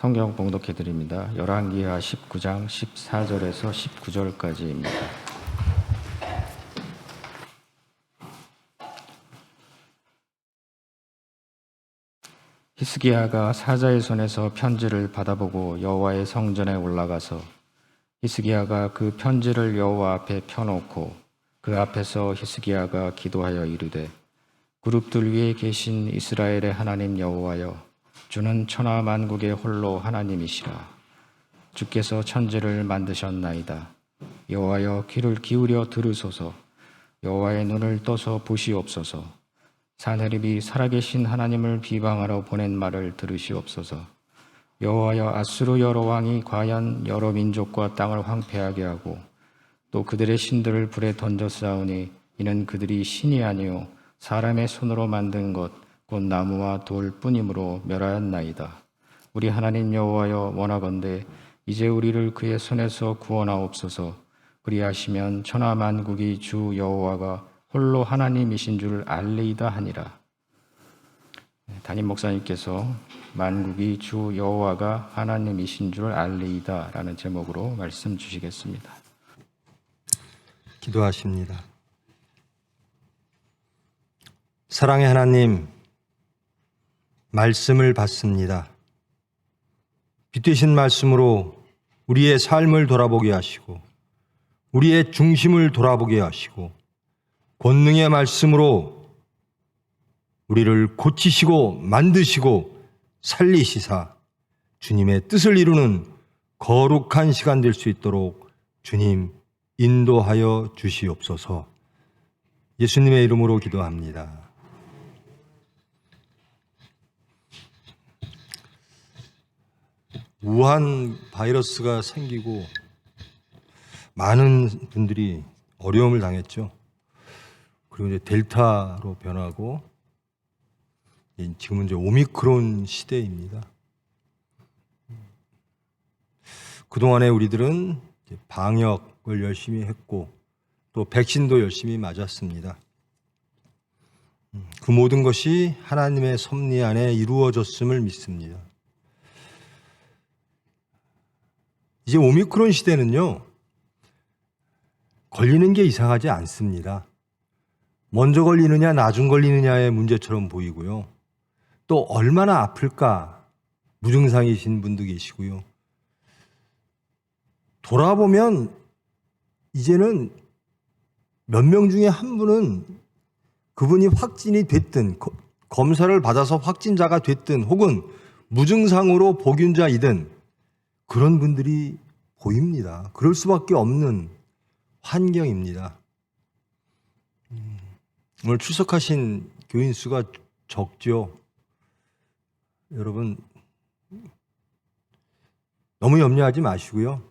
성경 봉독해 드립니다. 열왕기하 19장 14절에서 19절까지입니다. 히스기야가 사자의 손에서 편지를 받아보고 여호와의 성전에 올라가서 히스기야가 그 편지를 여호와 앞에 펴놓고 그 앞에서 히스기야가 기도하여 이르되 그룹들 위에 계신 이스라엘의 하나님 여호와여, 주는 천하 만국의 홀로 하나님이시라. 주께서 천지를 만드셨나이다. 여호와여, 귀를 기울여 들으소서. 여호와의 눈을 떠서 보시옵소서. 사내립이 살아계신 하나님을 비방하러 보낸 말을 들으시옵소서. 여호와여, 앗수르 여러 왕이 과연 여러 민족과 땅을 황폐하게 하고 또 그들의 신들을 불에 던져 싸우니 이는 그들이 신이 아니요 사람의 손으로 만든 것 곧 나무와 돌 뿐이므로 멸하였나이다. 우리 하나님 여호와여, 원하건대 이제 우리를 그의 손에서 구원하옵소서. 그리하시면 천하 만국이 주 여호와가 홀로 하나님이신 줄 알리이다 하니라. 담임 목사님께서 만국이 주 여호와가 하나님이신 줄 알리이다 라는 제목으로 말씀 주시겠습니다. 기도하십니다. 사랑의 하나님, 말씀을 받습니다. 빛되신 말씀으로 우리의 삶을 돌아보게 하시고 우리의 중심을 돌아보게 하시고 권능의 말씀으로 우리를 고치시고 만드시고 살리시사 주님의 뜻을 이루는 거룩한 시간 될 수 있도록 주님 인도하여 주시옵소서. 예수님의 이름으로 기도합니다. 우한 바이러스가 생기고 많은 분들이 어려움을 당했죠. 그리고 이제 델타로 변하고 지금은 이제 오미크론 시대입니다. 그동안에 우리들은 방역을 열심히 했고 또 백신도 열심히 맞았습니다. 그 모든 것이 하나님의 섭리 안에 이루어졌음을 믿습니다. 이제 오미크론 시대는요, 걸리는 게 이상하지 않습니다. 먼저 걸리느냐 나중 걸리느냐의 문제처럼 보이고요. 또 얼마나 아플까 무증상이신 분도 계시고요. 돌아보면 이제는 몇 명 중에 한 분은 그분이 확진이 됐든 검사를 받아서 확진자가 됐든 혹은 무증상으로 복균자이든 그런 분들이 보입니다. 그럴 수밖에 없는 환경입니다. 오늘 출석하신 교인 수가 적죠. 여러분 너무 염려하지 마시고요.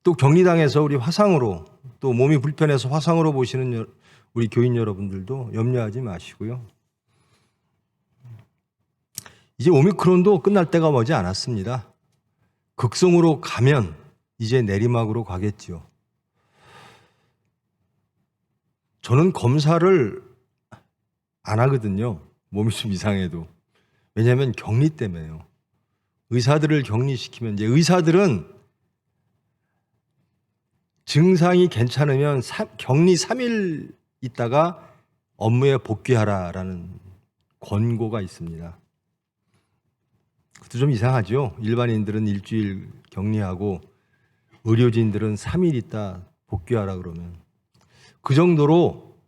또 격리당해서 우리 화상으로 또 몸이 불편해서 화상으로 보시는 우리 교인 여러분들도 염려하지 마시고요. 이제 오미크론도 끝날 때가 머지 않았습니다. 극성으로 가면 이제 내리막으로 가겠죠. 저는 검사를 안 하거든요. 몸이 좀 이상해도. 왜냐하면 격리 때문에요. 의사들을 격리시키면 이제 의사들은 증상이 괜찮으면 격리 3일 있다가 업무에 복귀하라라는 권고가 있습니다. 그것도 좀 이상하죠. 일반인들은 일주일 격리하고 의료진들은 3일 있다 복귀하라 그러면 그 정도로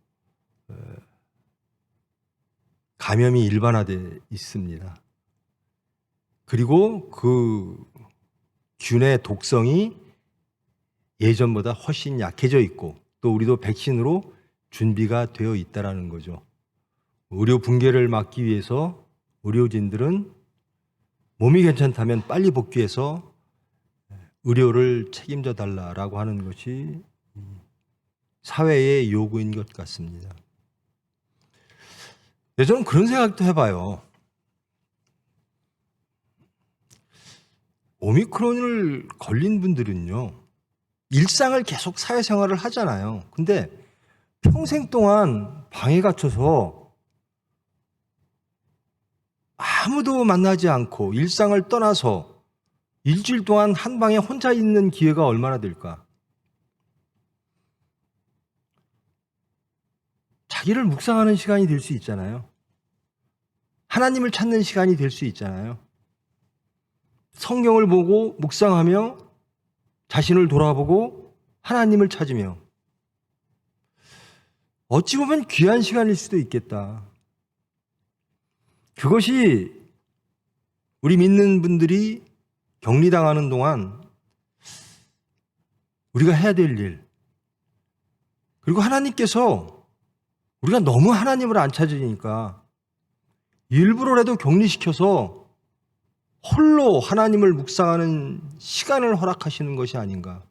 감염이 일반화되어 있습니다. 그리고 그 균의 독성이 예전보다 훨씬 약해져 있고 또 우리도 백신으로 준비가 되어 있다는 거죠. 의료 붕괴를 막기 위해서 의료진들은 몸이 괜찮다면 빨리 복귀해서 의료를 책임져 달라라고 하는 것이 사회의 요구인 것 같습니다. 저는 그런 생각도 해봐요. 오미크론을 걸린 분들은요, 일상을 계속 사회생활을 하잖아요. 근데 평생 동안 방에 갇혀서 아무도 만나지 않고 일상을 떠나서 일주일 동안 한 방에 혼자 있는 기회가 얼마나 될까? 자기를 묵상하는 시간이 될 수 있잖아요. 하나님을 찾는 시간이 될 수 있잖아요. 성경을 보고 묵상하며 자신을 돌아보고 하나님을 찾으며 어찌 보면 귀한 시간일 수도 있겠다. 그것이 우리 믿는 분들이 격리당하는 동안 우리가 해야 될 일, 그리고 하나님께서 우리가 너무 하나님을 안 찾으니까 일부러라도 격리시켜서 홀로 하나님을 묵상하는 시간을 허락하시는 것이 아닌가.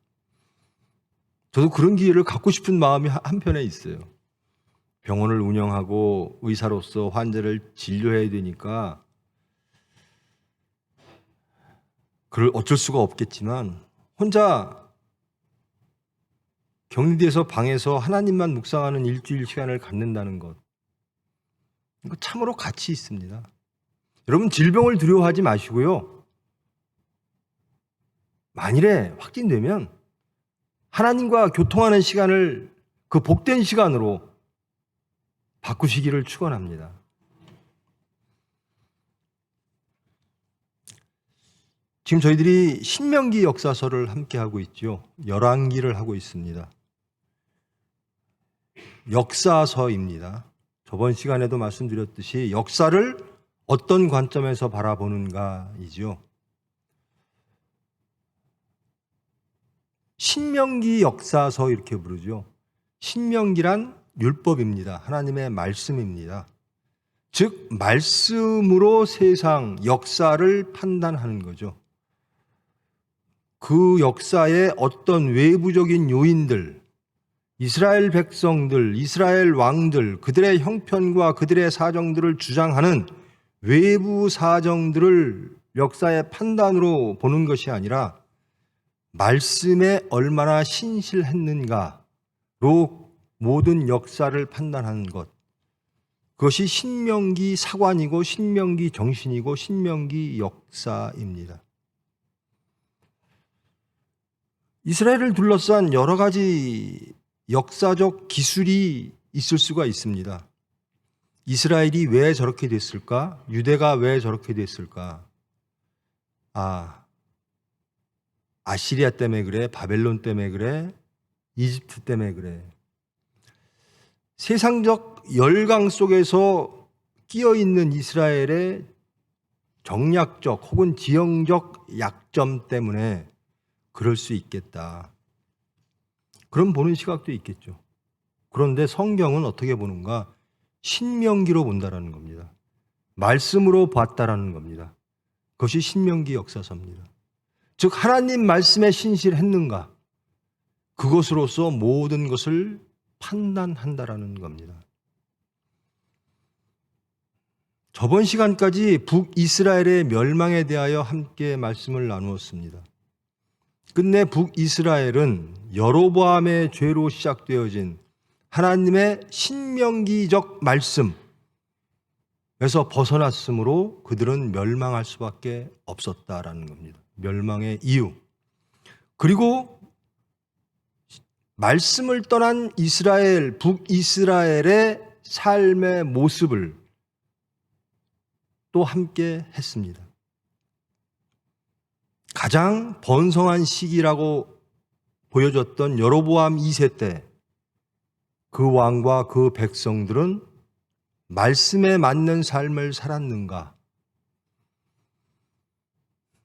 저도 그런 기회를 갖고 싶은 마음이 한편에 있어요. 병원을 운영하고 의사로서 환자를 진료해야 되니까 그걸 어쩔 수가 없겠지만 혼자 격리돼서 방에서 하나님만 묵상하는 일주일 시간을 갖는다는 것, 이거 참으로 가치 있습니다. 여러분, 질병을 두려워하지 마시고요. 만일에 확진되면 하나님과 교통하는 시간을 그 복된 시간으로 바꾸시기를 축원합니다. 지금 저희들이 신명기 역사서를 함께 하고 있죠. 열왕기를 하고 있습니다. 역사서입니다. 저번 시간에도 말씀드렸듯이 역사를 어떤 관점에서 바라보는가이죠. 신명기 역사서 이렇게 부르죠. 신명기란 율법입니다. 하나님의 말씀입니다. 즉 말씀으로 세상 역사를 판단하는 거죠. 그 역사의 어떤 외부적인 요인들, 이스라엘 백성들, 이스라엘 왕들, 그들의 형편과 그들의 사정들을 주장하는 외부 사정들을 역사의 판단으로 보는 것이 아니라 말씀에 얼마나 신실했는가로 모든 역사를 판단하는 것, 그것이 신명기 사관이고 신명기 정신이고 신명기 역사입니다. 이스라엘을 둘러싼 여러 가지 역사적 기술이 있을 수가 있습니다. 이스라엘이 왜 저렇게 됐을까? 유대가 왜 저렇게 됐을까? 아시리아 때문에 그래, 바벨론 때문에 그래, 이집트 때문에 그래. 세상적 열강 속에서 끼어있는 이스라엘의 정략적 혹은 지형적 약점 때문에 그럴 수 있겠다. 그런 보는 시각도 있겠죠. 그런데 성경은 어떻게 보는가? 신명기로 본다라는 겁니다. 말씀으로 봤다라는 겁니다. 그것이 신명기 역사서입니다. 즉 하나님 말씀에 신실했는가? 그것으로서 모든 것을 판단한다라는 겁니다. 저번 시간까지 북이스라엘의 멸망에 대하여 함께 말씀을 나누었습니다. 끝내 북이스라엘은 여로보암의 죄로 시작되어진 하나님의 신명기적 말씀에서 벗어났으므로 그들은 멸망할 수밖에 없었다라는 겁니다. 멸망의 이유. 그리고 말씀을 떠난 이스라엘, 북이스라엘의 삶의 모습을 또 함께 했습니다. 가장 번성한 시기라고 보여졌던 여로보암 2세 때 그 왕과 그 백성들은 말씀에 맞는 삶을 살았는가?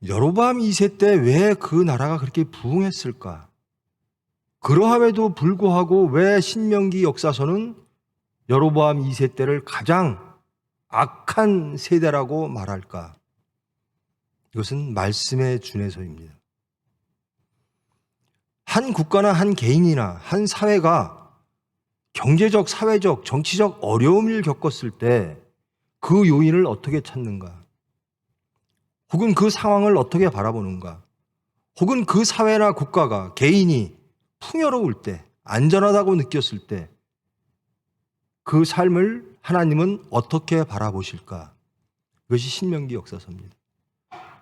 여로보암 2세 때 왜 그 나라가 그렇게 부흥했을까? 그러함에도 불구하고 왜 신명기 역사서는 여로보암 2세 때를 가장 악한 세대라고 말할까? 이것은 말씀에 준해서입니다. 한 국가나 한 개인이나 한 사회가 경제적, 사회적, 정치적 어려움을 겪었을 때 그 요인을 어떻게 찾는가? 혹은 그 상황을 어떻게 바라보는가? 혹은 그 사회나 국가가, 개인이 풍요로울 때, 안전하다고 느꼈을 때 그 삶을 하나님은 어떻게 바라보실까? 이것이 신명기 역사서입니다.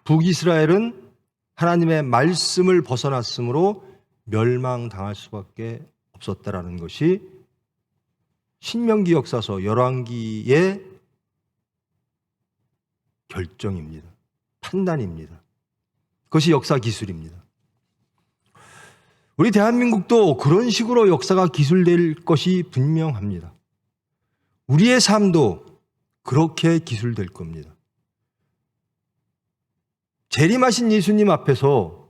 북이스라엘은 하나님의 말씀을 벗어났으므로 멸망당할 수밖에 없었다라는 것이 신명기 역사서 열왕기의 결정입니다. 판단입니다. 그것이 역사 기술입니다. 우리 대한민국도 그런 식으로 역사가 기술될 것이 분명합니다. 우리의 삶도 그렇게 기술될 겁니다. 재림하신 예수님 앞에서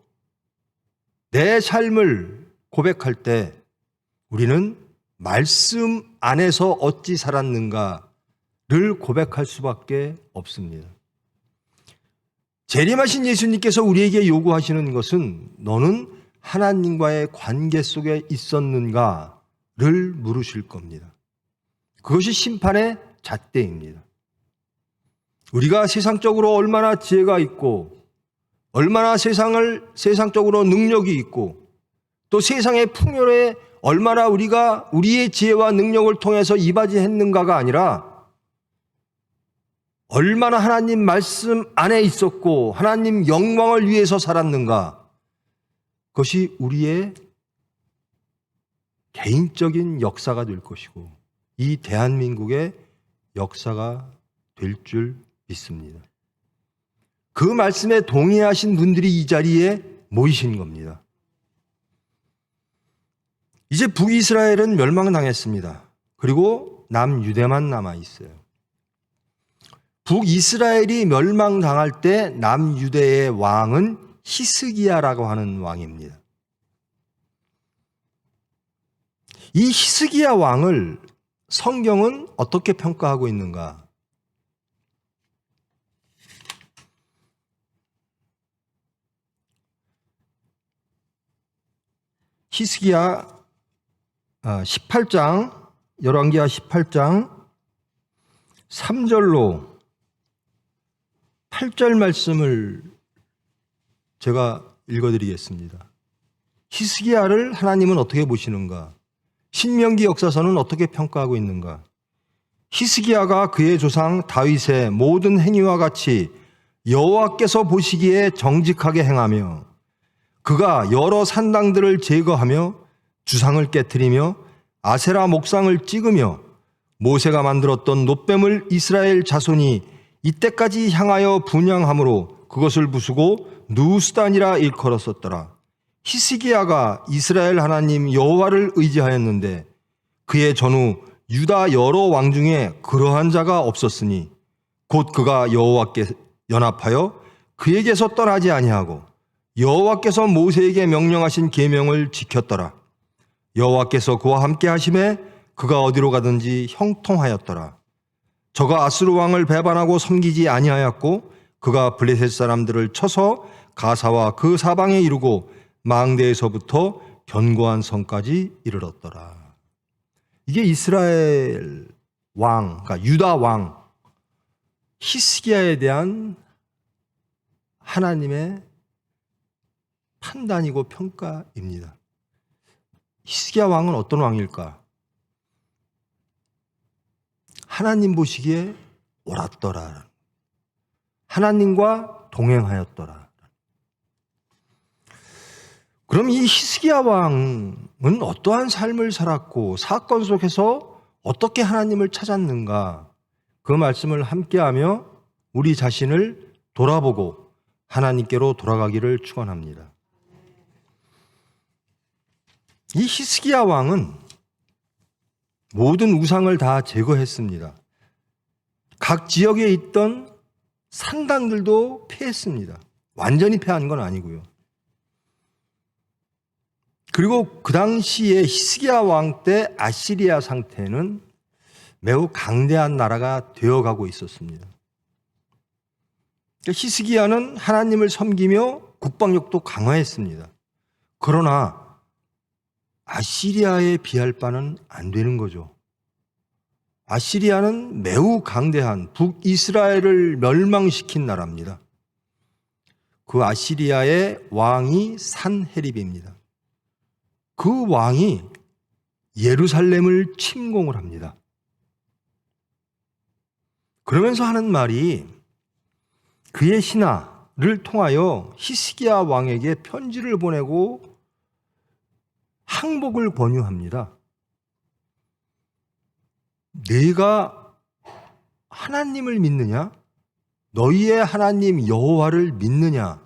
내 삶을 고백할 때 우리는 말씀 안에서 어찌 살았는가를 고백할 수밖에 없습니다. 재림하신 예수님께서 우리에게 요구하시는 것은 너는 하나님과의 관계 속에 있었는가를 물으실 겁니다. 그것이 심판의 잣대입니다. 우리가 세상적으로 얼마나 지혜가 있고 얼마나 세상적으로 능력이 있고 또 세상의 풍요에 얼마나 우리가 우리의 지혜와 능력을 통해서 이바지했는가가 아니라 얼마나 하나님 말씀 안에 있었고 하나님 영광을 위해서 살았는가, 그것이 우리의 개인적인 역사가 될 것이고 이 대한민국의 역사가 될 줄 믿습니다. 그 말씀에 동의하신 분들이 이 자리에 모이신 겁니다. 이제 북이스라엘은 멸망당했습니다. 그리고 남유대만 남아있어요. 북이스라엘이 멸망당할 때 남유대의 왕은 히스기야라고 하는 왕입니다. 이 히스기야 왕을 성경은 어떻게 평가하고 있는가? 히스기야 18장, 열왕기하 18장 3절로 8절 말씀을 제가 읽어드리겠습니다. 히스기야를 하나님은 어떻게 보시는가? 신명기 역사서는 어떻게 평가하고 있는가? 히스기야가 그의 조상 다윗의 모든 행위와 같이 여호와께서 보시기에 정직하게 행하며 그가 여러 산당들을 제거하며 주상을 깨트리며 아세라 목상을 찍으며 모세가 만들었던 놋뱀을 이스라엘 자손이 이때까지 향하여 분향함으로 그것을 부수고 누스단이라 일컬었었더라. 히스기야가 이스라엘 하나님 여호와를 의지하였는데 그의 전후 유다 여러 왕 중에 그러한 자가 없었으니 곧 그가 여호와께 연합하여 그에게서 떠나지 아니하고 여호와께서 모세에게 명령하신 계명을 지켰더라. 여호와께서 그와 함께 하심에 그가 어디로 가든지 형통하였더라. 저가 아스루 왕을 배반하고 섬기지 아니하였고 그가 블레셋 사람들을 쳐서 가사와 그 사방에 이르고 망대에서부터 견고한 성까지 이르렀더라. 이게 이스라엘 왕, 그러니까 유다 왕 히스기야에 대한 하나님의 판단이고 평가입니다. 히스기야 왕은 어떤 왕일까? 하나님 보시기에 옳았더라. 하나님과 동행하였더라. 그럼 이 히스기야 왕은 어떠한 삶을 살았고 사건 속에서 어떻게 하나님을 찾았는가? 그 말씀을 함께하며 우리 자신을 돌아보고 하나님께로 돌아가기를 축원합니다. 이 히스기야 왕은 모든 우상을 다 제거했습니다. 각 지역에 있던 산당들도 폐했습니다. 완전히 폐한 건 아니고요. 그리고 그 당시에 히스기야 왕 때 아시리아 상태는 매우 강대한 나라가 되어가고 있었습니다. 히스기야는 하나님을 섬기며 국방력도 강화했습니다. 그러나 아시리아에 비할 바는 안 되는 거죠. 아시리아는 매우 강대한 북이스라엘을 멸망시킨 나라입니다. 그 아시리아의 왕이 산헤립입니다. 그 왕이 예루살렘을 침공을 합니다. 그러면서 하는 말이 그의 신하를 통하여 히스기야 왕에게 편지를 보내고 항복을 권유합니다. 네가 하나님을 믿느냐? 너희의 하나님 여호와를 믿느냐?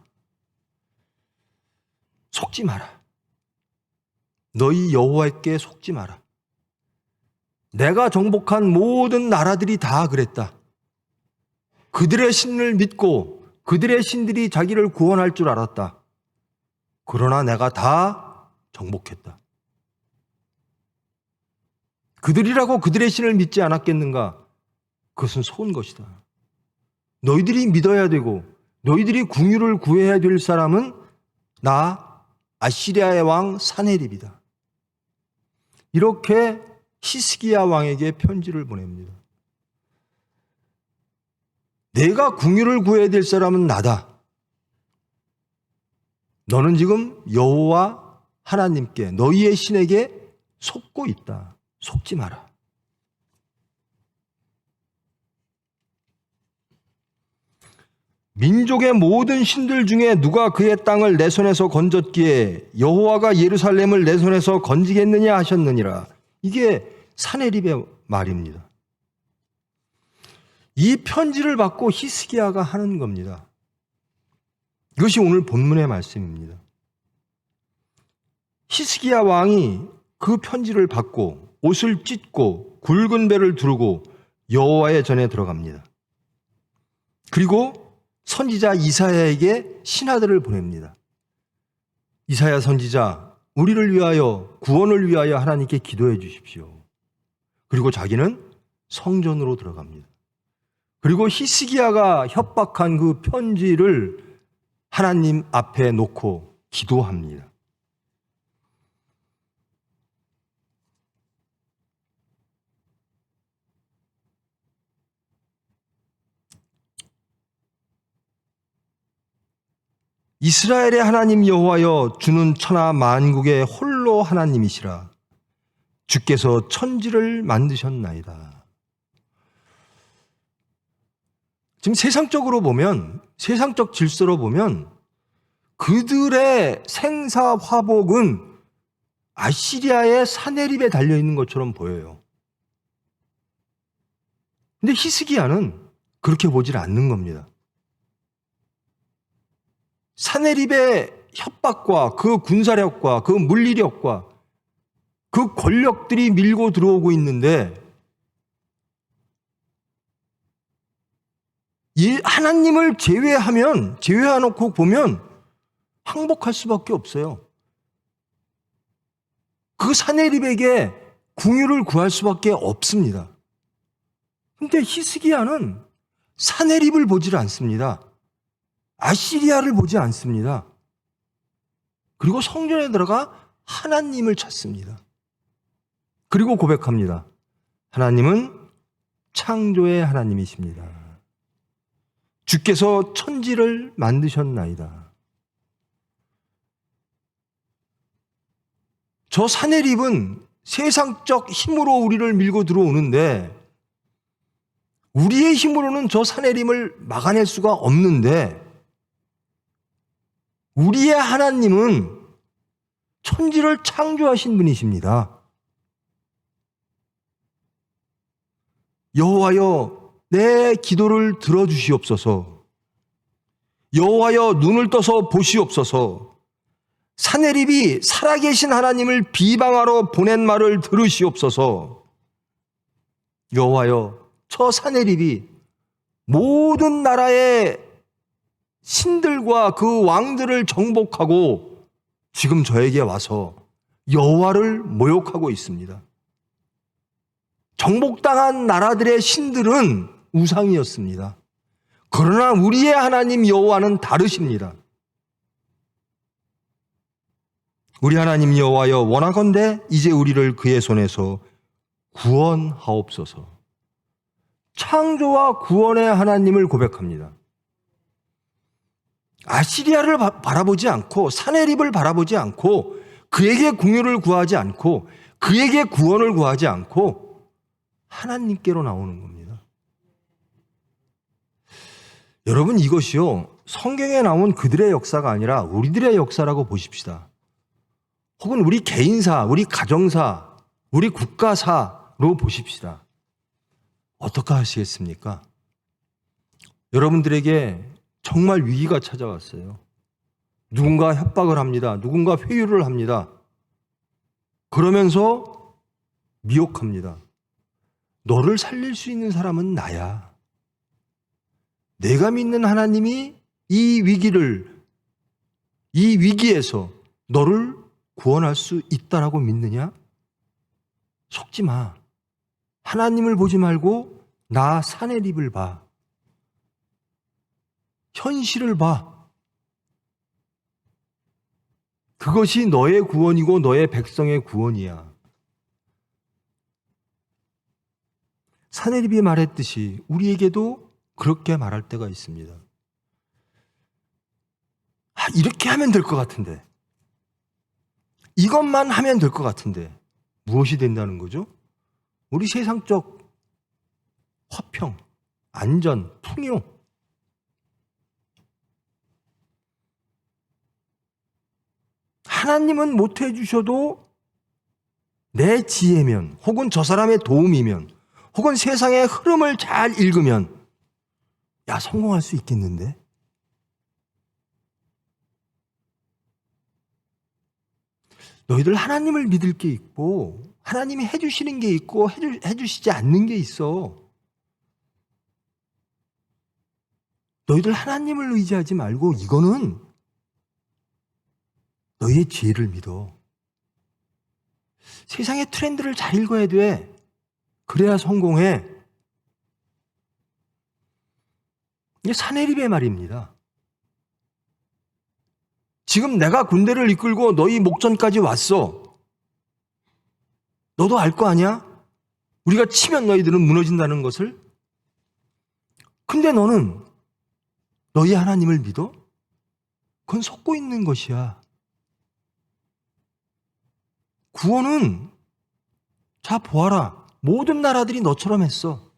속지 마라. 너희 여호와께 속지 마라. 내가 정복한 모든 나라들이 다 그랬다. 그들의 신을 믿고 그들의 신들이 자기를 구원할 줄 알았다. 그러나 내가 다 정복했다. 그들이라고 그들의 신을 믿지 않았겠는가? 그것은 속은 것이다. 너희들이 믿어야 되고 너희들이 궁유를 구해야 될 사람은 나 아시리아의 왕 사네립이다. 이렇게 히스기야 왕에게 편지를 보냅니다. 내가 궁유를 구해야 될 사람은 나다. 너는 지금 여호와 하나님께 너희의 신에게 속고 있다. 속지 마라. 민족의 모든 신들 중에 누가 그의 땅을 내 손에서 건졌기에 여호와가 예루살렘을 내 손에서 건지겠느냐 하셨느니라. 이게 사네립의 말입니다. 이 편지를 받고 히스기야가 하는 겁니다. 이것이 오늘 본문의 말씀입니다. 히스기야 왕이 그 편지를 받고 옷을 찢고 굵은 배를 두르고 여호와의 전에 들어갑니다. 그리고 선지자 이사야에게 신하들을 보냅니다. 이사야 선지자, 우리를 위하여 구원을 위하여 하나님께 기도해 주십시오. 그리고 자기는 성전으로 들어갑니다. 그리고 히스기야가 협박한 그 편지를 하나님 앞에 놓고 기도합니다. 이스라엘의 하나님 여호와여, 주는 천하 만국의 홀로 하나님이시라. 주께서 천지를 만드셨나이다. 지금 세상적으로 보면, 세상적 질서로 보면 그들의 생사 화복은 아시리아의 사네립에 달려있는 것처럼 보여요. 근데 히스기야는 그렇게 보질 않는 겁니다. 사네립의 협박과 그 군사력과 그 물리력과 그 권력들이 밀고 들어오고 있는데 이 하나님을 제외해놓고 보면 항복할 수밖에 없어요. 그 사네립에게 궁유를 구할 수밖에 없습니다. 근데 히스기야는 사네립을 보질 않습니다. 아시리아를 보지 않습니다. 그리고 성전에 들어가 하나님을 찾습니다. 그리고 고백합니다. 하나님은 창조의 하나님이십니다. 주께서 천지를 만드셨나이다. 저 사네립은 세상적 힘으로 우리를 밀고 들어오는데 우리의 힘으로는 저 사네립을 막아낼 수가 없는데 우리의 하나님은 천지를 창조하신 분이십니다. 여호와여, 내 기도를 들어주시옵소서. 여호와여, 눈을 떠서 보시옵소서. 사네립이 살아계신 하나님을 비방하러 보낸 말을 들으시옵소서. 여호와여, 저 사네립이 모든 나라의 신들과 그 왕들을 정복하고 지금 저에게 와서 여호와를 모욕하고 있습니다. 정복당한 나라들의 신들은 우상이었습니다. 그러나 우리의 하나님 여호와는 다르십니다. 우리 하나님 여호와여, 원하건대 이제 우리를 그의 손에서 구원하옵소서. 창조와 구원의 하나님을 고백합니다. 아시리아를 바라보지 않고 사네립을 바라보지 않고 그에게 궁유를 구하지 않고 그에게 구원을 구하지 않고 하나님께로 나오는 겁니다. 여러분, 이것이요, 성경에 나온 그들의 역사가 아니라 우리들의 역사라고 보십시다. 혹은 우리 개인사, 우리 가정사, 우리 국가사로 보십시다. 어떻게 하시겠습니까? 여러분들에게 정말 위기가 찾아왔어요. 누군가 협박을 합니다. 누군가 회유를 합니다. 그러면서 미혹합니다. 너를 살릴 수 있는 사람은 나야. 내가 믿는 하나님이 이 위기에서 너를 구원할 수 있다라고 믿느냐? 속지 마. 하나님을 보지 말고 나 사내립을 봐. 현실을 봐. 그것이 너의 구원이고 너의 백성의 구원이야. 사내립이 말했듯이 우리에게도 그렇게 말할 때가 있습니다. 이렇게 하면 될 것 같은데, 이것만 하면 될 것 같은데, 무엇이 된다는 거죠? 우리 세상적 화평, 안전, 풍요, 하나님은 못해 주셔도 내 지혜면, 혹은 저 사람의 도움이면, 혹은 세상의 흐름을 잘 읽으면 야, 성공할 수 있겠는데? 너희들 하나님을 믿을 게 있고 하나님이 해주시는 게 있고 해주시지 않는 게 있어. 너희들 하나님을 의지하지 말고 이거는 너희의 지혜를 믿어. 세상의 트렌드를 잘 읽어야 돼. 그래야 성공해. 이게 사내립의 말입니다. 지금 내가 군대를 이끌고 너희 목전까지 왔어. 너도 알 거 아니야? 우리가 치면 너희들은 무너진다는 것을. 근데 너는 너희 하나님을 믿어? 그건 속고 있는 것이야. 구원은 자 보아라. 모든 나라들이 너처럼 했어.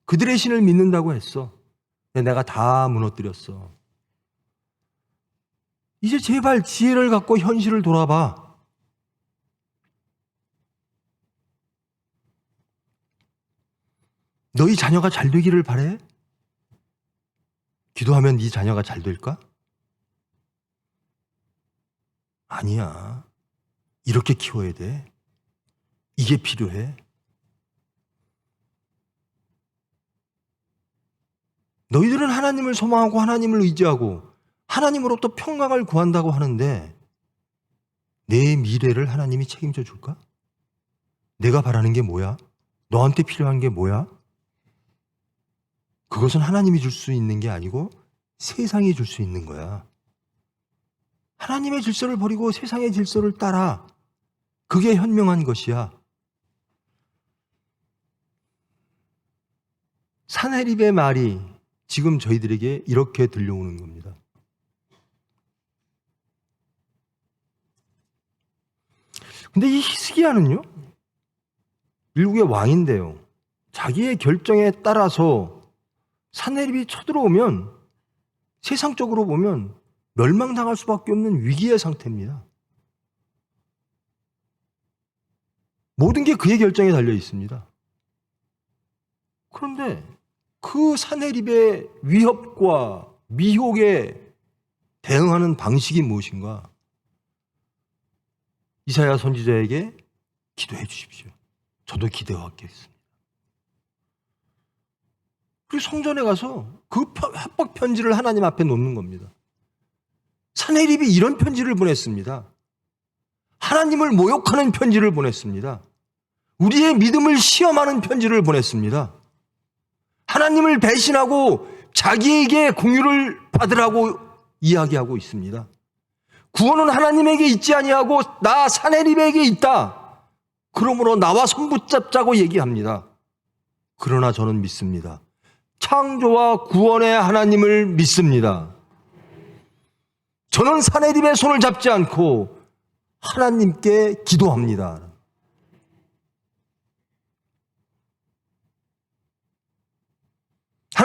그들의 신을 믿는다고 했어. 근데 내가 다 무너뜨렸어. 이제 제발 지혜를 갖고 현실을 돌아봐. 너희 자녀가 잘 되기를 바래? 기도하면 네 자녀가 잘 될까? 아니야. 이렇게 키워야 돼. 이게 필요해. 너희들은 하나님을 소망하고 하나님을 의지하고 하나님으로부터 평강을 구한다고 하는데 내 미래를 하나님이 책임져 줄까? 내가 바라는 게 뭐야? 너한테 필요한 게 뭐야? 그것은 하나님이 줄 수 있는 게 아니고 세상이 줄 수 있는 거야. 하나님의 질서를 버리고 세상의 질서를 따라. 그게 현명한 것이야. 사내립의 말이 지금 저희들에게 이렇게 들려오는 겁니다. 근데 이 히스기야는요, 일국의 왕인데요, 자기의 결정에 따라서 사내립이 쳐들어오면 세상적으로 보면 멸망당할 수밖에 없는 위기의 상태입니다. 모든 게 그의 결정에 달려 있습니다. 그런데 그 사내립의 위협과 미혹에 대응하는 방식이 무엇인가? 이사야 선지자에게 기도해 주십시오. 저도 기도하겠습니다. 그리고 성전에 가서 그 합법 편지를 하나님 앞에 놓는 겁니다. 사내립이 이런 편지를 보냈습니다. 하나님을 모욕하는 편지를 보냈습니다. 우리의 믿음을 시험하는 편지를 보냈습니다. 하나님을 배신하고 자기에게 공유를 받으라고 이야기하고 있습니다. 구원은 하나님에게 있지 아니하고 나 사내립에게 있다. 그러므로 나와 손붙잡자고 얘기합니다. 그러나 저는 믿습니다. 창조와 구원의 하나님을 믿습니다. 저는 사내립의 손을 잡지 않고 하나님께 기도합니다.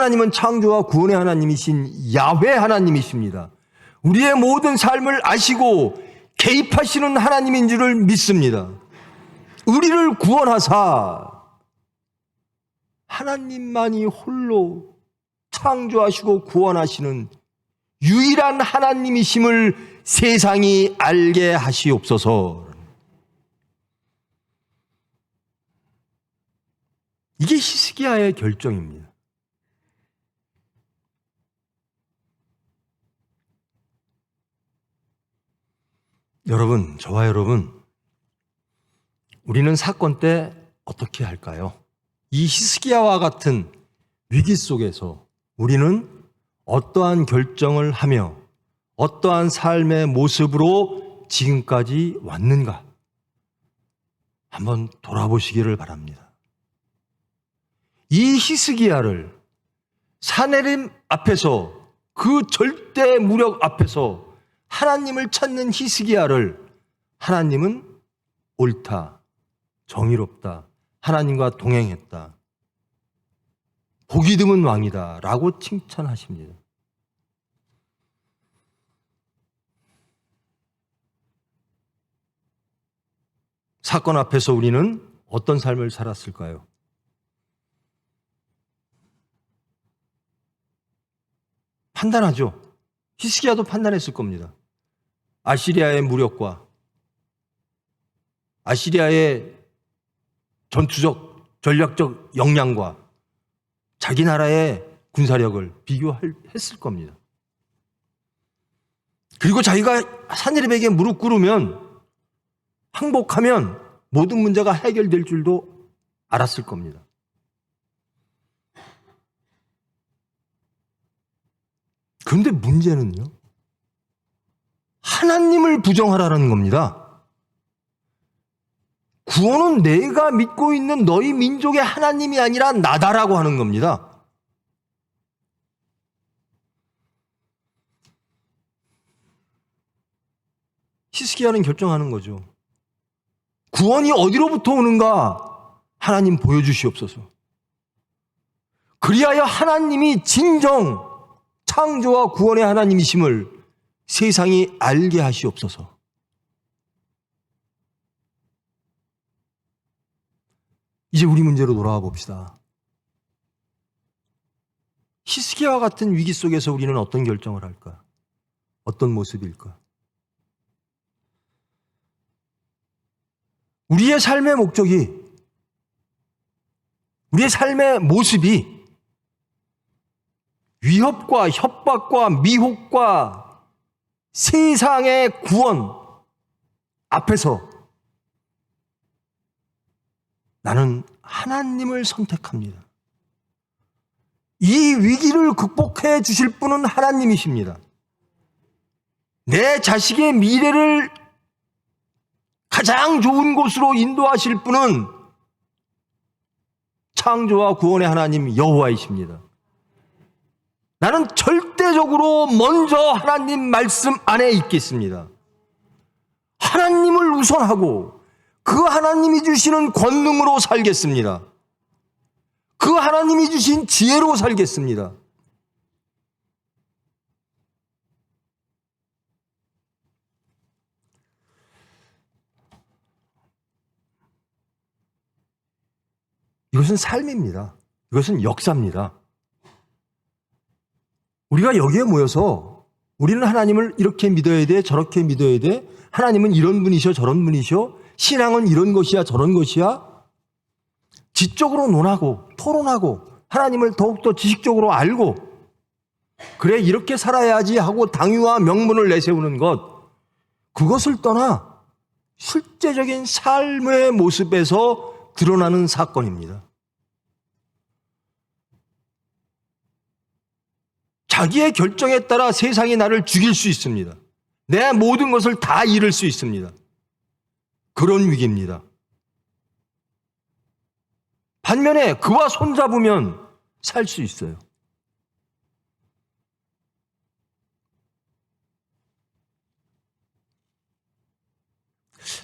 하나님은 창조와 구원의 하나님이신 야훼 하나님이십니다. 우리의 모든 삶을 아시고 개입하시는 하나님인 줄을 믿습니다. 우리를 구원하사 하나님만이 홀로 창조하시고 구원하시는 유일한 하나님이심을 세상이 알게 하시옵소서. 이게 히스기야의 결정입니다. 여러분, 저와 여러분, 우리는 사건 때 어떻게 할까요? 이 히스기야와 같은 위기 속에서 우리는 어떠한 결정을 하며 어떠한 삶의 모습으로 지금까지 왔는가? 한번 돌아보시기를 바랍니다. 이 히스기야를 사내림 앞에서, 그 절대 무력 앞에서 하나님을 찾는 히스기야를 하나님은 옳다, 정의롭다, 하나님과 동행했다, 복이 드문 왕이다 라고 칭찬하십니다. 사건 앞에서 우리는 어떤 삶을 살았을까요? 판단하죠. 히스기야도 판단했을 겁니다. 아시리아의 무력과 아시리아의 전투적, 전략적 역량과 자기 나라의 군사력을 비교했을 겁니다. 그리고 자기가 산헤립에게 무릎 꿇으면, 항복하면 모든 문제가 해결될 줄도 알았을 겁니다. 그런데 문제는요, 하나님을 부정하라는 겁니다. 구원은 내가 믿고 있는 너희 민족의 하나님이 아니라 나다라고 하는 겁니다. 히스기야는 결정하는 거죠. 구원이 어디로부터 오는가? 하나님 보여주시옵소서. 그리하여 하나님이 진정 창조와 구원의 하나님이심을 세상이 알게 하시옵소서. 이제 우리 문제로 돌아와 봅시다. 히스기야와 같은 위기 속에서 우리는 어떤 결정을 할까? 어떤 모습일까? 우리의 삶의 목적이, 우리의 삶의 모습이 위협과 협박과 미혹과 세상의 구원 앞에서 나는 하나님을 선택합니다. 이 위기를 극복해 주실 분은 하나님이십니다. 내 자식의 미래를 가장 좋은 곳으로 인도하실 분은 창조와 구원의 하나님 여호와이십니다. 나는 절대적으로 먼저 하나님 말씀 안에 있겠습니다. 하나님을 우선하고 그 하나님이 주시는 권능으로 살겠습니다. 그 하나님이 주신 지혜로 살겠습니다. 이것은 삶입니다. 이것은 역사입니다. 우리가 여기에 모여서 우리는 하나님을 이렇게 믿어야 돼, 저렇게 믿어야 돼, 하나님은 이런 분이셔, 저런 분이셔, 신앙은 이런 것이야, 저런 것이야, 지적으로 논하고 토론하고 하나님을 더욱더 지식적으로 알고, 그래 이렇게 살아야지 하고 당위와 명분을 내세우는 것, 그것을 떠나 실제적인 삶의 모습에서 드러나는 사건입니다. 자기의 결정에 따라 세상이 나를 죽일 수 있습니다. 내 모든 것을 다 잃을 수 있습니다. 그런 위기입니다. 반면에 그와 손잡으면 살 수 있어요.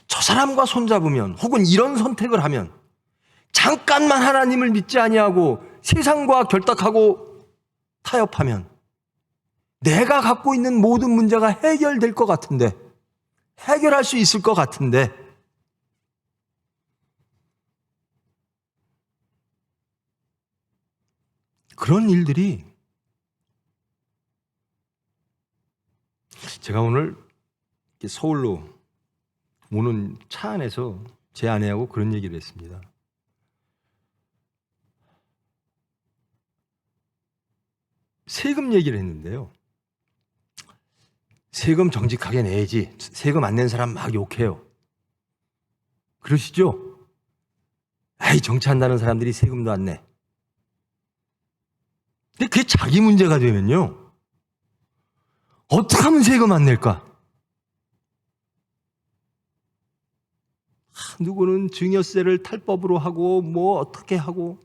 저 사람과 손잡으면, 혹은 이런 선택을 하면, 잠깐만 하나님을 믿지 아니하고 세상과 결탁하고 타협하면 내가 갖고 있는 모든 문제가 해결될 것 같은데, 해결할 수 있을 것 같은데, 그런 일들이, 제가 오늘 서울로 오는 차 안에서 제 아내하고 그런 얘기를 했습니다. 세금 얘기를 했는데요. 세금 정직하게 내야지. 세금 안 낸 사람 막 욕해요. 그러시죠? 아이, 정치한다는 사람들이 세금도 안 내. 근데 그게 자기 문제가 되면요, 어떻게 하면 세금 안 낼까? 누구는 증여세를 탈법으로 하고 뭐 어떻게 하고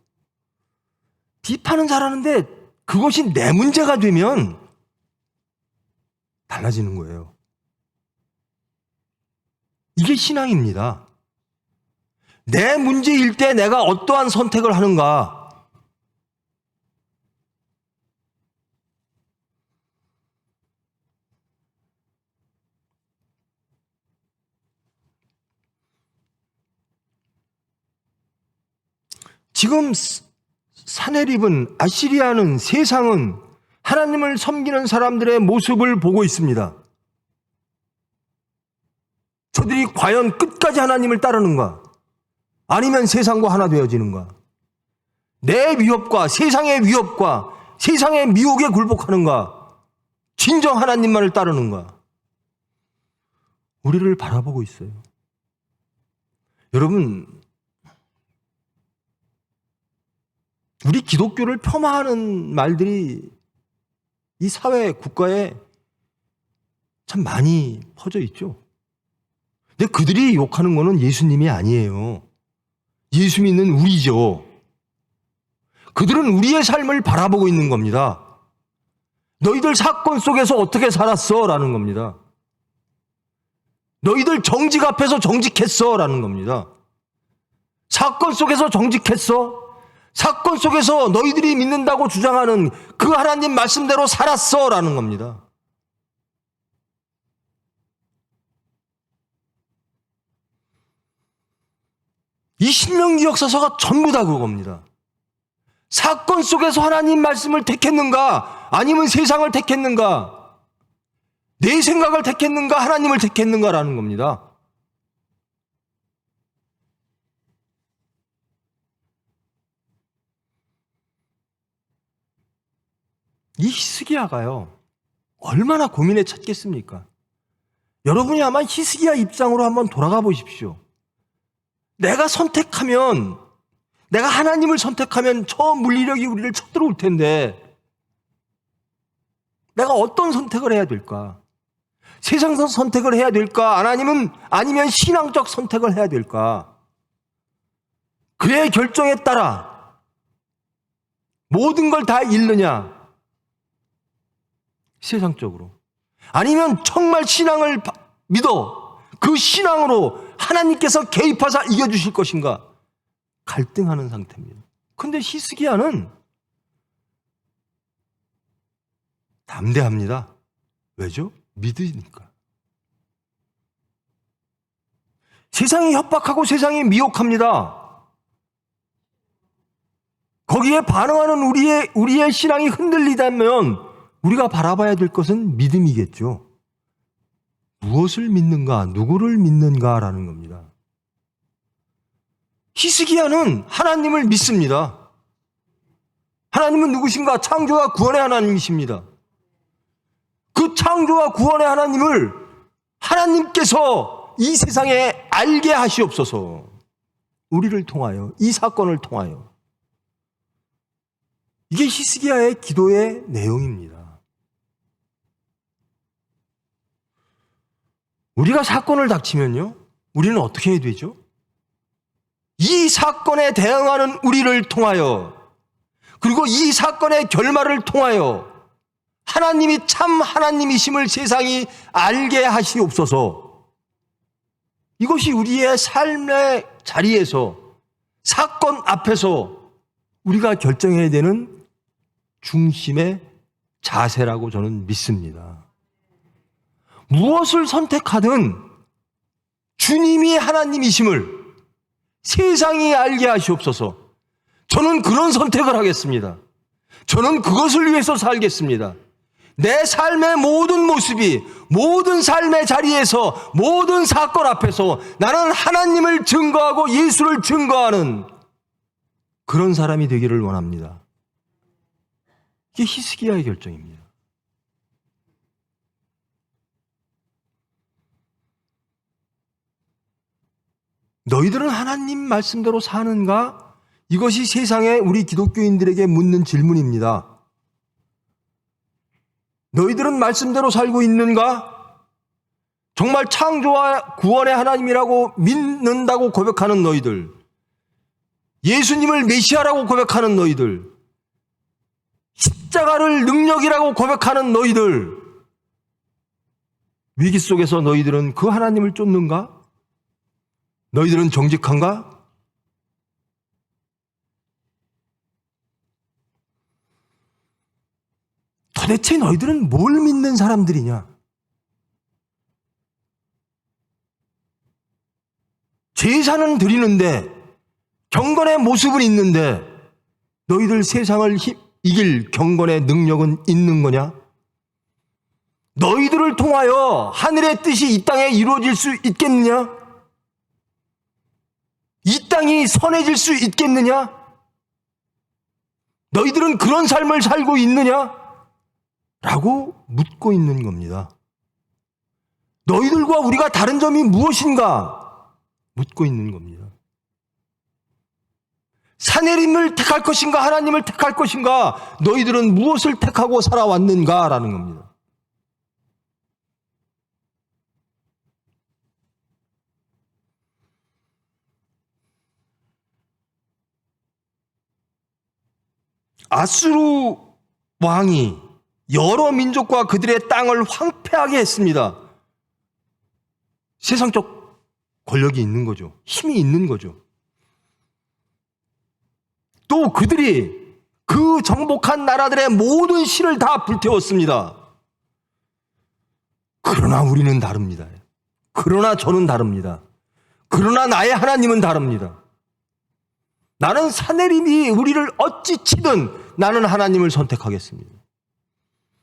비판은 잘하는데 그것이 내 문제가 되면 달라지는 거예요. 이게 신앙입니다. 내 문제일 때 내가 어떠한 선택을 하는가. 지금 사내립은, 아시리아는, 세상은 하나님을 섬기는 사람들의 모습을 보고 있습니다. 저들이 과연 끝까지 하나님을 따르는가? 아니면 세상과 하나 되어지는가? 내 위협과 세상의 위협과 세상의 미혹에 굴복하는가? 진정 하나님만을 따르는가? 우리를 바라보고 있어요. 여러분, 우리 기독교를 폄하하는 말들이 이 사회, 국가에 참 많이 퍼져 있죠. 근데 그들이 욕하는 거는 예수님이 아니에요. 예수 믿는 우리죠. 그들은 우리의 삶을 바라보고 있는 겁니다. 너희들 사건 속에서 어떻게 살았어? 라는 겁니다. 너희들 정직 앞에서 정직했어? 라는 겁니다. 사건 속에서 정직했어? 사건 속에서 너희들이 믿는다고 주장하는 그 하나님 말씀대로 살았어? 라는 겁니다. 이 신명기 역사서가 전부 다 그겁니다. 사건 속에서 하나님 말씀을 택했는가? 아니면 세상을 택했는가? 내 생각을 택했는가? 하나님을 택했는가라는 겁니다. 이 히스기야가요, 얼마나 고민에 찼겠습니까? 여러분이 아마 히스기야 입장으로 한번 돌아가 보십시오. 내가 선택하면, 내가 하나님을 선택하면 저 물리력이 우리를 쳐들어올 텐데 내가 어떤 선택을 해야 될까? 세상적 선택을 해야 될까? 아니면 신앙적 선택을 해야 될까? 그의 결정에 따라 모든 걸 다 잃느냐? 세상적으로. 아니면 정말 신앙을 믿어 그 신앙으로 하나님께서 개입하사 이겨주실 것인가? 갈등하는 상태입니다. 그런데 히스기야는 담대합니다. 왜죠? 믿으니까. 세상이 협박하고 세상이 미혹합니다. 거기에 반응하는 우리의 신앙이 흔들리다면 우리가 바라봐야 될 것은 믿음이겠죠. 무엇을 믿는가, 누구를 믿는가라는 겁니다. 히스기야는 하나님을 믿습니다. 하나님은 누구신가? 창조와 구원의 하나님이십니다. 그 창조와 구원의 하나님을 하나님께서 이 세상에 알게 하시옵소서. 우리를 통하여, 이 사건을 통하여. 이게 히스기야의 기도의 내용입니다. 우리가 사건을 닥치면요, 우리는 어떻게 해야 되죠? 이 사건에 대응하는 우리를 통하여, 그리고 이 사건의 결말을 통하여 하나님이 참 하나님이심을 세상이 알게 하시옵소서. 이것이 우리의 삶의 자리에서, 사건 앞에서 우리가 결정해야 되는 중심의 자세라고 저는 믿습니다. 무엇을 선택하든 주님이 하나님이심을 세상이 알게 하시옵소서. 저는 그런 선택을 하겠습니다. 저는 그것을 위해서 살겠습니다. 내 삶의 모든 모습이, 모든 삶의 자리에서, 모든 사건 앞에서 나는 하나님을 증거하고 예수를 증거하는 그런 사람이 되기를 원합니다. 이게 히스기야의 결정입니다. 너희들은 하나님 말씀대로 사는가? 이것이 세상에 우리 기독교인들에게 묻는 질문입니다. 너희들은 말씀대로 살고 있는가? 정말 창조와 구원의 하나님이라고 믿는다고 고백하는 너희들, 예수님을 메시아라고 고백하는 너희들, 십자가를 능력이라고 고백하는 너희들, 위기 속에서 너희들은 그 하나님을 쫓는가? 너희들은 정직한가? 도대체 너희들은 뭘 믿는 사람들이냐? 제사는 드리는데, 경건의 모습은 있는데, 너희들 세상을 이길 경건의 능력은 있는 거냐? 너희들을 통하여 하늘의 뜻이 이 땅에 이루어질 수 있겠느냐? 이 땅이 선해질 수 있겠느냐? 너희들은 그런 삶을 살고 있느냐? 라고 묻고 있는 겁니다. 너희들과 우리가 다른 점이 무엇인가? 묻고 있는 겁니다. 사내림을 택할 것인가? 하나님을 택할 것인가? 너희들은 무엇을 택하고 살아왔는가? 라는 겁니다. 아수르 왕이 여러 민족과 그들의 땅을 황폐하게 했습니다. 세상적 권력이 있는 거죠. 힘이 있는 거죠. 또 그들이 그 정복한 나라들의 모든 신을 다 불태웠습니다. 그러나 우리는 다릅니다. 그러나 저는 다릅니다. 그러나 나의 하나님은 다릅니다. 나는 사내림이 우리를 어찌 치든 나는 하나님을 선택하겠습니다.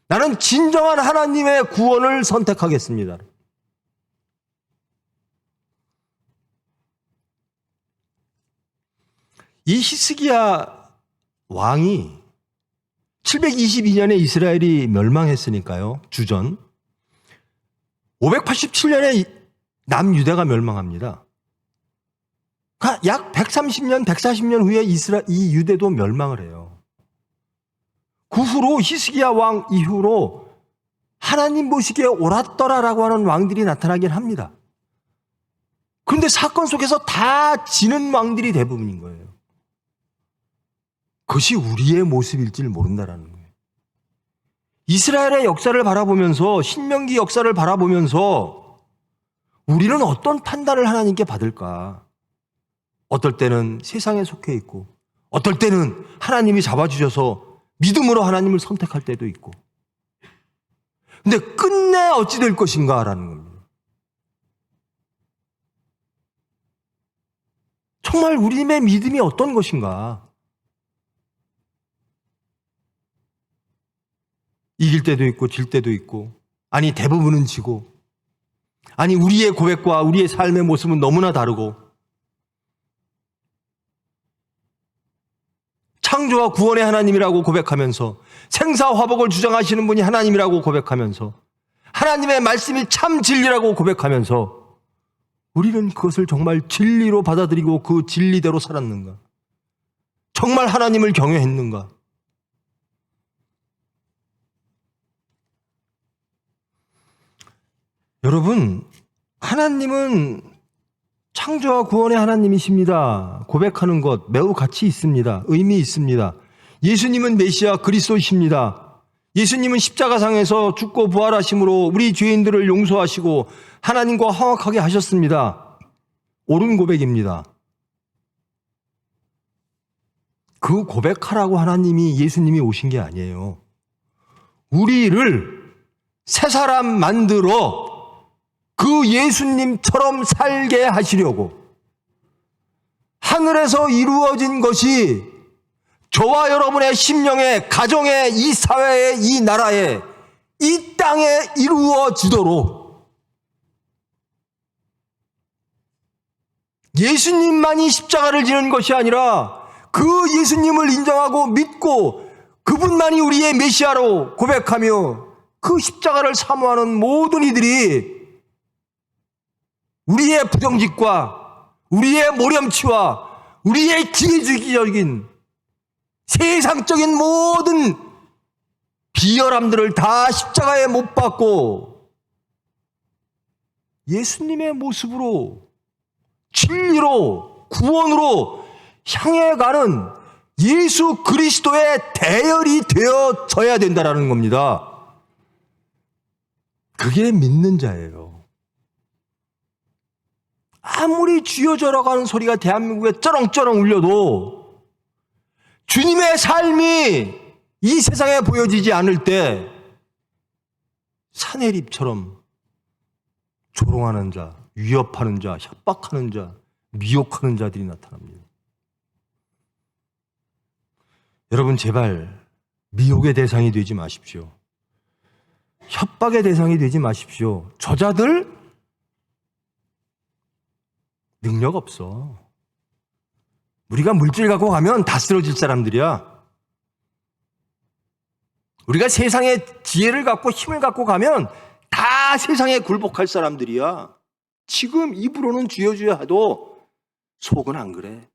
나는 진정한 하나님의 구원을 선택하겠습니다. 이 히스기야 왕이 722년에 이스라엘이 멸망했으니까요. 주전 587년에 남유대가 멸망합니다. 그러니까 약 130년, 140년 후에 이 유대도 멸망을 해요. 그 후로 히스기야 왕 이후로 하나님 보시기에 옳았더라라고 하는 왕들이 나타나긴 합니다. 그런데 사건 속에서 다 지는 왕들이 대부분인 거예요. 그것이 우리의 모습일지를 모른다라는 거예요. 이스라엘의 역사를 바라보면서, 신명기 역사를 바라보면서 우리는 어떤 판단을 하나님께 받을까? 어떨 때는 세상에 속해 있고, 어떨 때는 하나님이 잡아주셔서 믿음으로 하나님을 선택할 때도 있고. 근데 끝내 어찌 될 것인가 라는 겁니다. 정말 우리의 믿음이 어떤 것인가? 이길 때도 있고 질 때도 있고, 아니 대부분은 지고, 아니 우리의 고백과 우리의 삶의 모습은 너무나 다르고, 창조와 구원의 하나님이라고 고백하면서, 생사화복을 주장하시는 분이 하나님이라고 고백하면서, 하나님의 말씀이 참 진리라고 고백하면서, 우리는 그것을 정말 진리로 받아들이고 그 진리대로 살았는가? 정말 하나님을 경외했는가? 여러분, 하나님은 창조와 구원의 하나님이십니다. 고백하는 것 매우 가치 있습니다. 의미 있습니다. 예수님은 메시아 그리스도이십니다. 예수님은 십자가상에서 죽고 부활하심으로 우리 죄인들을 용서하시고 하나님과 화목하게 하셨습니다. 옳은 고백입니다. 그 고백하라고 하나님이, 예수님이 오신 게 아니에요. 우리를 새 사람 만들어 그 예수님처럼 살게 하시려고 하늘에서 이루어진 것이 저와 여러분의 심령에, 가정에, 이 사회에, 이 나라에, 이 땅에 이루어지도록 예수님만이 십자가를 지는 것이 아니라 그 예수님을 인정하고 믿고 그분만이 우리의 메시아로 고백하며 그 십자가를 사모하는 모든 이들이 우리의 부정직과 우리의 모렴치와 우리의 기회주의적인 세상적인 모든 비열함들을 다 십자가에 못 박고 예수님의 모습으로 진리로 구원으로 향해 가는 예수 그리스도의 대열이 되어져야 된다는 겁니다. 그게 믿는 자예요. 아무리 쥐어져라가는 소리가 대한민국에 쩌렁쩌렁 울려도 주님의 삶이 이 세상에 보여지지 않을 때 사내립처럼 조롱하는 자, 위협하는 자, 협박하는 자, 미혹하는 자들이 나타납니다. 여러분 제발 미혹의 대상이 되지 마십시오. 협박의 대상이 되지 마십시오. 저자들 능력 없어. 우리가 물질 갖고 가면 다 쓰러질 사람들이야. 우리가 세상의 지혜를 갖고 힘을 갖고 가면 다 세상에 굴복할 사람들이야. 지금 입으로는 쥐어줘야 해도 속은 안 그래.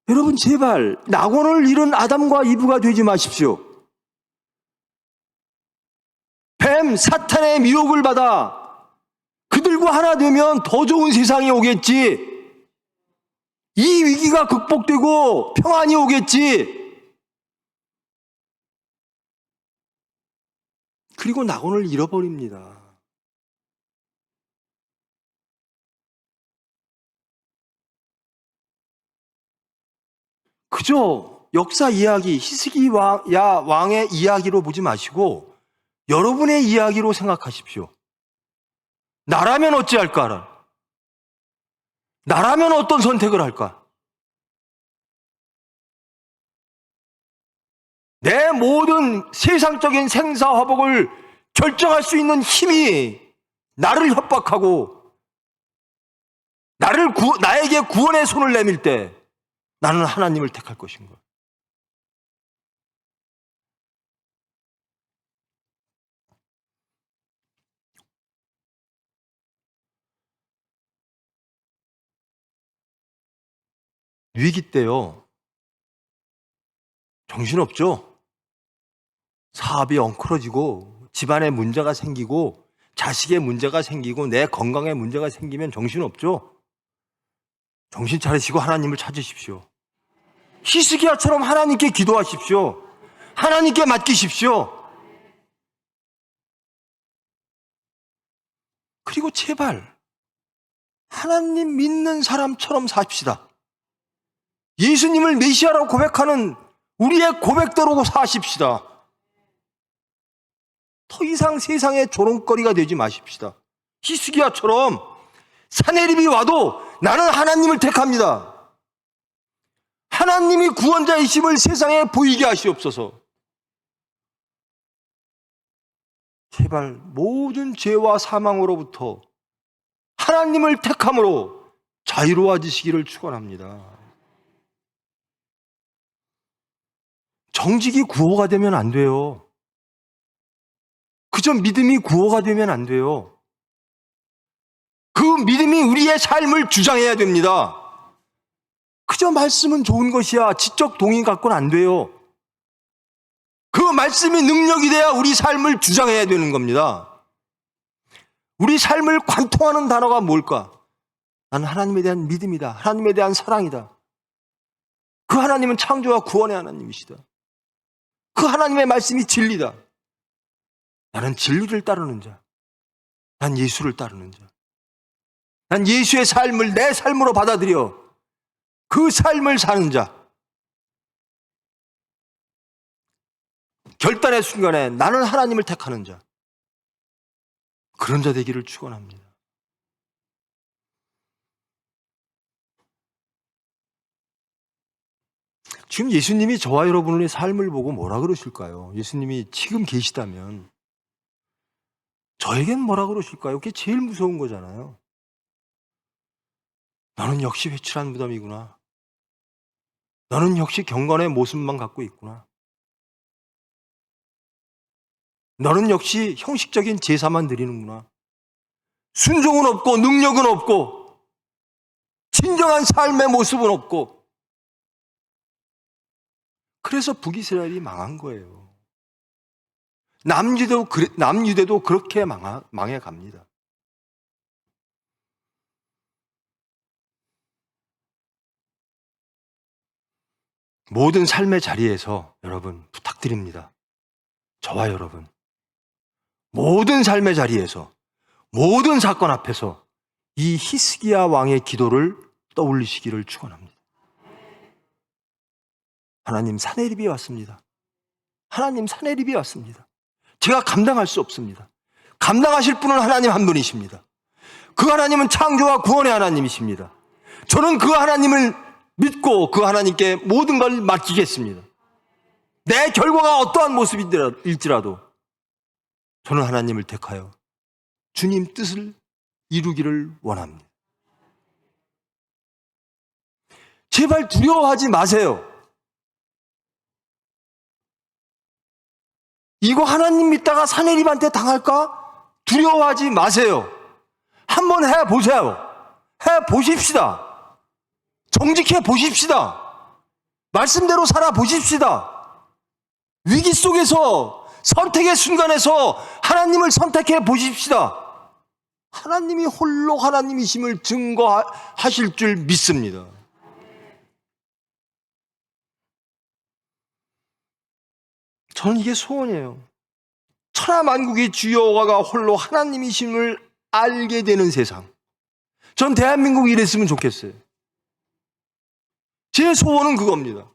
여러분 제발 낙원을 잃은 아담과 이브가 되지 마십시오. 뱀 사탄의 미혹을 받아 그들과 하나 되면 더 좋은 세상이 오겠지. 이 위기가 극복되고 평안이 오겠지. 그리고 낙원을 잃어버립니다. 그저 역사 이야기, 히스기 왕의 이야기로 보지 마시고 여러분의 이야기로 생각하십시오. 나라면 어찌할까? 나라면 어떤 선택을 할까? 내 모든 세상적인 생사화복을 결정할 수 있는 힘이 나를 협박하고 나에게 구원의 손을 내밀 때 나는 하나님을 택할 것인가? 위기 때요. 정신없죠? 사업이 엉클어지고 집안에 문제가 생기고 자식의 문제가 생기고 내 건강에 문제가 생기면 정신없죠? 정신 차리시고 하나님을 찾으십시오. 히스기야처럼 하나님께 기도하십시오. 하나님께 맡기십시오. 그리고 제발 하나님 믿는 사람처럼 삽시다. 예수님을 메시아라고 고백하는 우리의 고백대로 사십시다. 더 이상 세상의 조롱거리가 되지 마십시다. 히스기야처럼 사내립이 와도 나는 하나님을 택합니다. 하나님이 구원자이심을 세상에 보이게 하시옵소서. 제발 모든 죄와 사망으로부터 하나님을 택함으로 자유로워지시기를 축원합니다. 정직이 구호가 되면 안 돼요. 그저 믿음이 구호가 되면 안 돼요. 그 믿음이 우리의 삶을 주장해야 됩니다. 그저 말씀은 좋은 것이야. 지적 동의 갖고는 안 돼요. 그 말씀이 능력이 돼야 우리 삶을 주장해야 되는 겁니다. 우리 삶을 관통하는 단어가 뭘까? 나는 하나님에 대한 믿음이다. 하나님에 대한 사랑이다. 그 하나님은 창조와 구원의 하나님이시다. 그 하나님의 말씀이 진리다. 나는 진리를 따르는 자. 난 예수를 따르는 자. 난 예수의 삶을 내 삶으로 받아들여 그 삶을 사는 자. 결단의 순간에 나는 하나님을 택하는 자, 그런 자 되기를 축원합니다. 지금 예수님이 저와 여러분의 삶을 보고 뭐라 그러실까요? 예수님이 지금 계시다면 저에겐 뭐라 그러실까요? 그게 제일 무서운 거잖아요. 너는 역시 회칠한 무덤이구나. 너는 역시 경건의 모습만 갖고 있구나. 너는 역시 형식적인 제사만 드리는구나. 순종은 없고 능력은 없고 진정한 삶의 모습은 없고, 그래서 북이스라엘이 망한 거예요. 남유대도 그렇게 망해갑니다. 모든 삶의 자리에서 여러분 부탁드립니다. 저와 여러분, 모든 삶의 자리에서, 모든 사건 앞에서 이 히스기야 왕의 기도를 떠올리시기를 축원합니다. 하나님, 산헤립이 왔습니다. 하나님, 산헤립이 왔습니다. 제가 감당할 수 없습니다. 감당하실 분은 하나님 한 분이십니다. 그 하나님은 창조와 구원의 하나님이십니다. 저는 그 하나님을 믿고 그 하나님께 모든 걸 맡기겠습니다. 내 결과가 어떠한 모습일지라도 저는 하나님을 택하여 주님 뜻을 이루기를 원합니다. 제발 두려워하지 마세요. 이거 하나님 믿다가 산헤립한테 당할까? 두려워하지 마세요. 한번 해보세요. 해보십시다. 정직해 보십시다. 말씀대로 살아보십시다. 위기 속에서, 선택의 순간에서 하나님을 선택해 보십시다. 하나님이 홀로 하나님이심을 증거하실 줄 믿습니다. 저는 이게 소원이에요. 천하만국의 주여가 홀로 하나님이심을 알게 되는 세상. 전 대한민국이 이랬으면 좋겠어요. 제 소원은 그겁니다.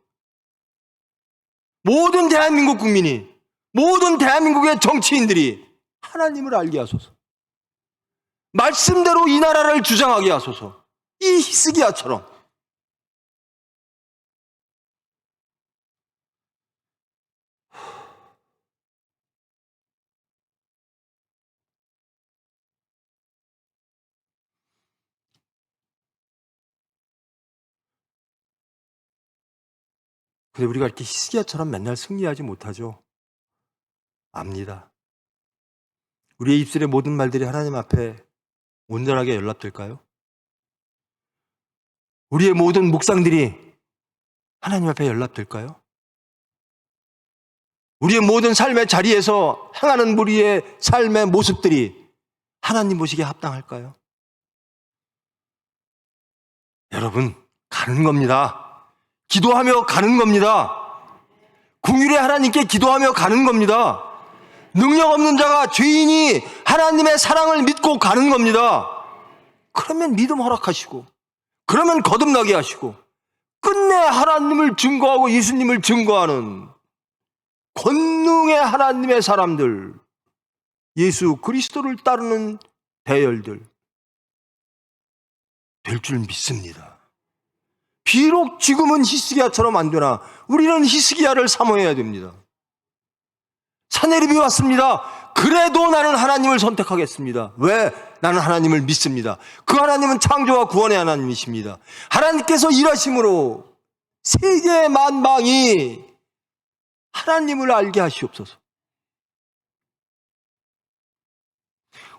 모든 대한민국 국민이, 모든 대한민국의 정치인들이 하나님을 알게 하소서. 말씀대로 이 나라를 주장하게 하소서. 이 히스기야처럼. 근데 우리가 이렇게 히스기야처럼 맨날 승리하지 못하죠. 압니다. 우리의 입술의 모든 말들이 하나님 앞에 온전하게 연락될까요? 우리의 모든 묵상들이 하나님 앞에 연락될까요? 우리의 모든 삶의 자리에서 행하는 우리의 삶의 모습들이 하나님 보시기에 합당할까요? 여러분, 가는 겁니다. 기도하며 가는 겁니다. 긍휼의 하나님께 기도하며 가는 겁니다. 능력 없는 자가, 죄인이 하나님의 사랑을 믿고 가는 겁니다. 그러면 믿음 허락하시고, 그러면 거듭나게 하시고, 끝내 하나님을 증거하고 예수님을 증거하는 권능의 하나님의 사람들, 예수 그리스도를 따르는 대열들 될 줄 믿습니다. 비록 지금은 히스기야처럼 안 되나 우리는 히스기야를 사모해야 됩니다. 산헤립이 왔습니다. 그래도 나는 하나님을 선택하겠습니다. 왜? 나는 하나님을 믿습니다. 그 하나님은 창조와 구원의 하나님이십니다. 하나님께서 일하심으로 세계 만방이 하나님을 알게 하시옵소서.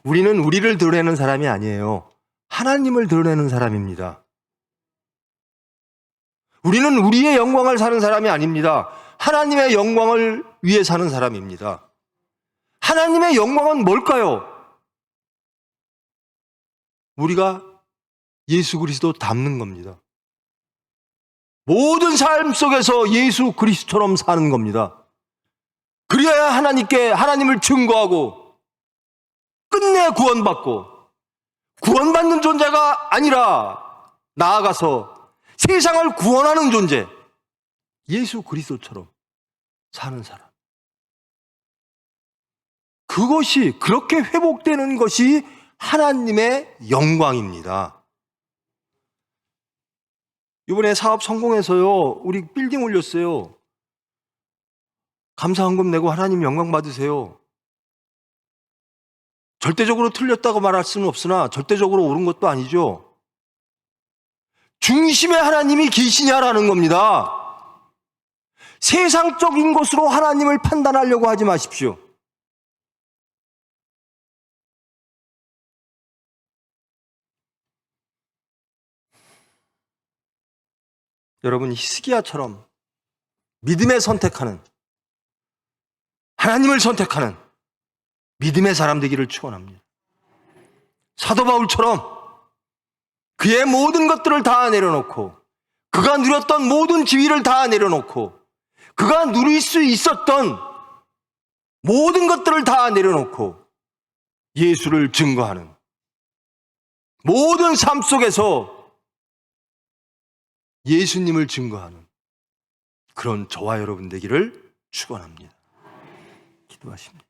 우리는 우리를 드러내는 사람이 아니에요. 하나님을 드러내는 사람입니다. 우리는 우리의 영광을 사는 사람이 아닙니다. 하나님의 영광을 위해 사는 사람입니다. 하나님의 영광은 뭘까요? 우리가 예수 그리스도 닮는 겁니다. 모든 삶 속에서 예수 그리스도처럼 사는 겁니다. 그래야 하나님을 증거하고 끝내 구원받고, 구원받는 존재가 아니라 나아가서 세상을 구원하는 존재, 예수 그리스도처럼 사는 사람. 그것이 그렇게 회복되는 것이 하나님의 영광입니다. 이번에 사업 성공해서요, 우리 빌딩 올렸어요. 감사헌금 내고 하나님 영광 받으세요. 절대적으로 틀렸다고 말할 수는 없으나 절대적으로 옳은 것도 아니죠. 중심에 하나님이 계시냐라는 겁니다. 세상적인 것으로 하나님을 판단하려고 하지 마십시오. 여러분, 히스기야처럼 믿음에 선택하는, 하나님을 선택하는 믿음의 사람 되기를 축원합니다. 사도 바울처럼 그의 모든 것들을 다 내려놓고, 그가 누렸던 모든 지위를 다 내려놓고, 그가 누릴 수 있었던 모든 것들을 다 내려놓고 예수를 증거하는, 모든 삶 속에서 예수님을 증거하는 그런 저와 여러분 되기를 축원합니다. 기도하십니다.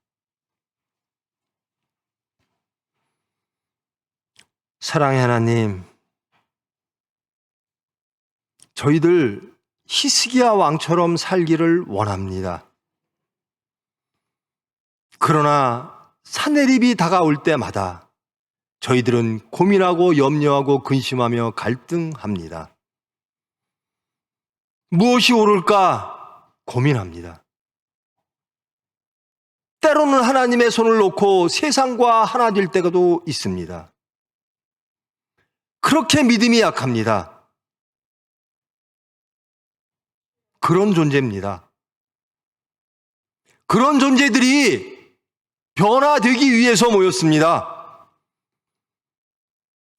사랑의 하나님, 저희들 히스기야 왕처럼 살기를 원합니다. 그러나 산헤립이 다가올 때마다 저희들은 고민하고 염려하고 근심하며 갈등합니다. 무엇이 옳을까 고민합니다. 때로는 하나님의 손을 놓고 세상과 하나 될 때가도 있습니다. 그렇게 믿음이 약합니다. 그런 존재입니다. 그런 존재들이 변화되기 위해서 모였습니다.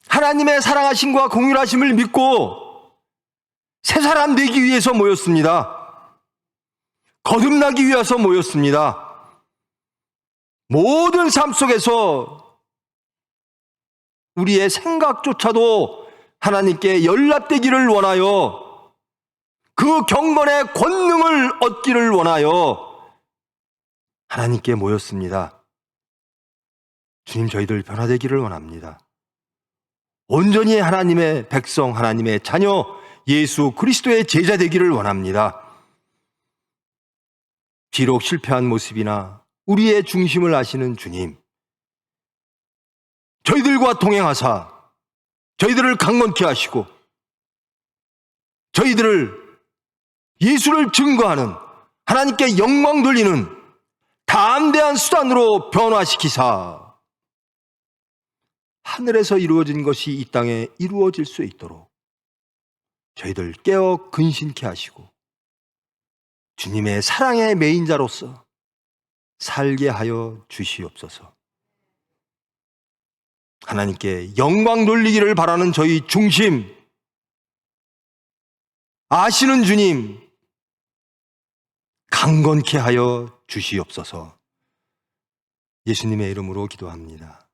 하나님의 사랑하심과 공유하심을 믿고 새 사람 되기 위해서 모였습니다. 거듭나기 위해서 모였습니다. 모든 삶 속에서 우리의 생각조차도 하나님께 연락되기를 원하여 그 경건의 권능을 얻기를 원하여 하나님께 모였습니다. 주님, 저희들 변화되기를 원합니다. 온전히 하나님의 백성, 하나님의 자녀, 예수 그리스도의 제자 되기를 원합니다. 비록 실패한 모습이나 우리의 중심을 아시는 주님, 저희들과 동행하사 저희들을 강건케 하시고 저희들을 예수를 증거하는, 하나님께 영광 돌리는 담대한 수단으로 변화시키사 하늘에서 이루어진 것이 이 땅에 이루어질 수 있도록 저희들 깨어 근신케 하시고 주님의 사랑의 메인자로서 살게 하여 주시옵소서. 하나님께 영광 돌리기를 바라는 저희 중심, 아시는 주님, 강건케 하여 주시옵소서. 예수님의 이름으로 기도합니다.